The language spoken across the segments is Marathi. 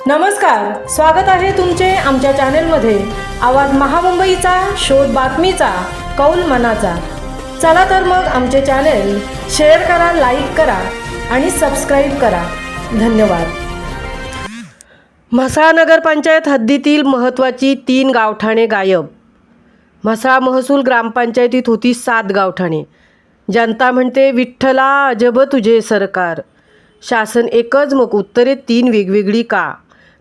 नमस्कार, स्वागत आहे तुमचे आमच्या चॅनेलमध्ये। आवाज महामुंबईचा, शोध बातमीचा, कौल मनाचा। चला तर मग आमचे चॅनेल शेअर करा, लाईक करा आणि सबस्क्राईब करा। धन्यवाद। म्हसळा नगरपंचायत हद्दीतील महत्त्वाची 3 गावठाणे गायब। म्हसळा महसूल ग्रामपंचायतीत होती 7 गावठाणे। जनता म्हणते विठ्ठला अजब तुझे सरकार। शासन एकच मग उत्तरे 3 वेगवेगळी का।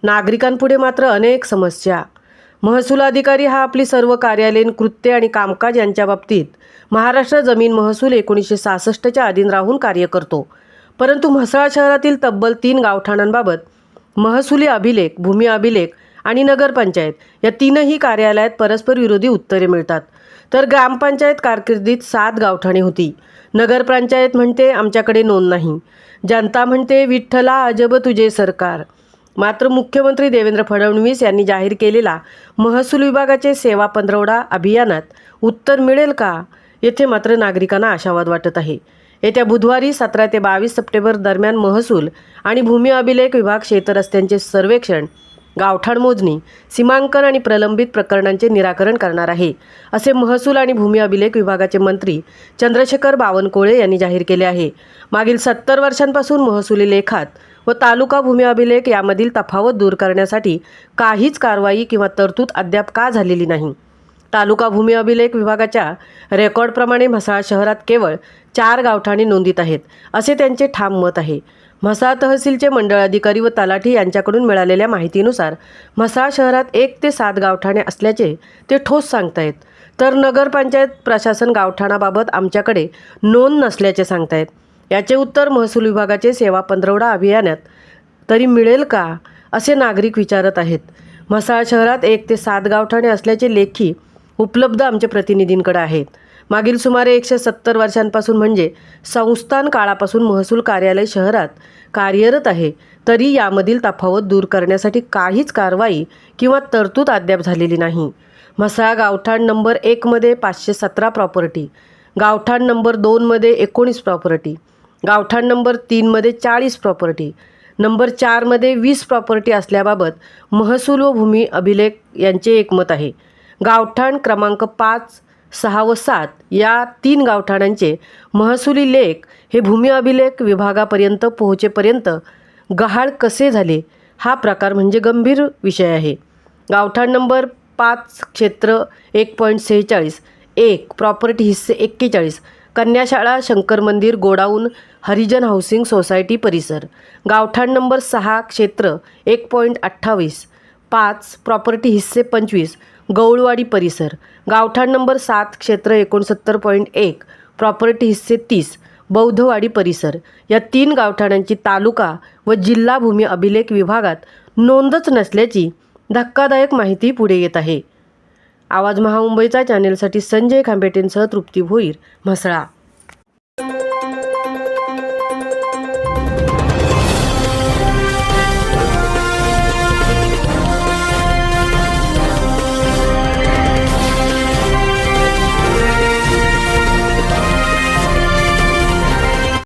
नागरिकांपुढे मात्र अनेक समस्या। महसूल अधिकारी हा आपली सर्व कार्यालयीन कृत्ये आणि कामकाज यांच्या बाबतीत महाराष्ट्र जमीन महसूल 1966च्या अधीन राहून कार्य करतो। परंतु म्हसळा शहरातील तब्बल 3 गावठाणांबाबत महसुली अभिलेख, भूमी अभिलेख आणि नगरपंचायत या 3ही कार्यालयात परस्पर विरोधी उत्तरे मिळतात। तर ग्रामपंचायत कारकिर्दीत 7 गावठाणे होती। नगरपंचायत म्हणते आमच्याकडे नोंद नाही। जनता म्हणते विठ्ठला अजब तुझे सरकार। मात्र मुख्यमंत्री देवेंद्र फडणवीस यांनी जाहीर केलेला महसूल विभागाचे सेवा पंधरवडा अभियानात उत्तर मिळेल का, येथे मात्र नागरिकांना आशावाद वाटत आहे। येत्या बुधवारी 17 ते 22 सप्टेंबर दरम्यान महसूल आणि भूमी अभिलेख विभाग शेतरस्त्यांचे सर्वेक्षण, गावठाण मोजणी, सीमांकन आणि प्रलंबित प्रकरणांचे निराकरण करणार आहे, असे महसूल आणि भूमी अभिलेख विभागाचे मंत्री चंद्रशेखर बावनकुळे यांनी जाहीर केले आहे। मागील 70 वर्षांपासून महसुली लेखात व तालुका भूमी अभिलेख यामधील तफावत दूर करण्यासाठी काहीच कारवाई किंवा तरतूद अद्याप का झालेली नाही। तालुका भूमी अभिलेख विभागाच्या रेकॉर्डप्रमाणे म्हसळा शहरात केवळ 4 गावठाणे नोंदीत आहेत, असे त्यांचे ठाम मत आहे। म्हसळा तहसीलचे मंडळ अधिकारी व तलाठी यांच्याकडून मिळालेल्या माहितीनुसार म्हसळा शहरात 1 ते 7 गावठाणे असल्याचे ते ठोस सांगतायत। तर नगरपंचायत प्रशासन गावठाणाबाबत आमच्याकडे नोंद नसल्याचे सांगतायत। याचे उत्तर महसूल विभागाचे सेवा पंधरवडा अभियानात तरी मिळेल का, असे नागरिक विचारत आहेत। म्हसळा शहरात 1 ते 7 गावठाणे असल्याचे लेखी उपलब्ध आमच्या प्रतिनिधींकडे आहेत। मागील सुमारे 170 वर्षांपासून म्हणजे संस्थान काळापासून महसूल कार्यालय शहरात कार्यरत आहे, तरी यामधील तफावत दूर करण्यासाठी काहीच कारवाई किंवा तरतूद अद्याप झालेली नाही। म्हसळा गावठाण नंबर 1 मध्ये 517 प्रॉपर्टी, गावठाण नंबर 2 मध्ये 19 प्रॉपर्टी, गावठाण नंबर 3 मध्ये 40 प्रॉपर्टी, नंबर 4 मध्ये 20 प्रॉपर्टी असल्याबाबत महसूल व भूमी अभिलेख यांचे एकमत आहे। गावठाण क्रमांक 5, 6 व 7 या 3 गावठाणांचे महसुली लेख हे भूमी अभिलेख विभागापर्यंत पोहोचेपर्यंत गहाळ कसे झाले, हा प्रकार म्हणजे गंभीर विषय आहे। गावठाण नंबर 5 क्षेत्र 1.46, 1 प्रॉपर्टी हिस्से 41, कन्याशाळा, शंकर मंदिर, गोडाऊन, हरिजन हाऊसिंग सोसायटी परिसर। गावठाण नंबर 6 क्षेत्र 1.28, 5 प्रॉपर्टी हिस्से 25, गौळवाडी परिसर। गावठाण नंबर 7 क्षेत्र 69.1, प्रॉपर्टी हिस्से 30, बौद्धवाडी परिसर। या 3 गावठाणांची तालुका व जिल्हा भूमी अभिलेख विभागात नोंदच नसल्याची धक्कादायक माहिती पुढे येत आहे। आवाज महामुंबईचा चॅनेलसाठी संजय खांबेटेंसह तृप्ती भोईर, म्हसळा।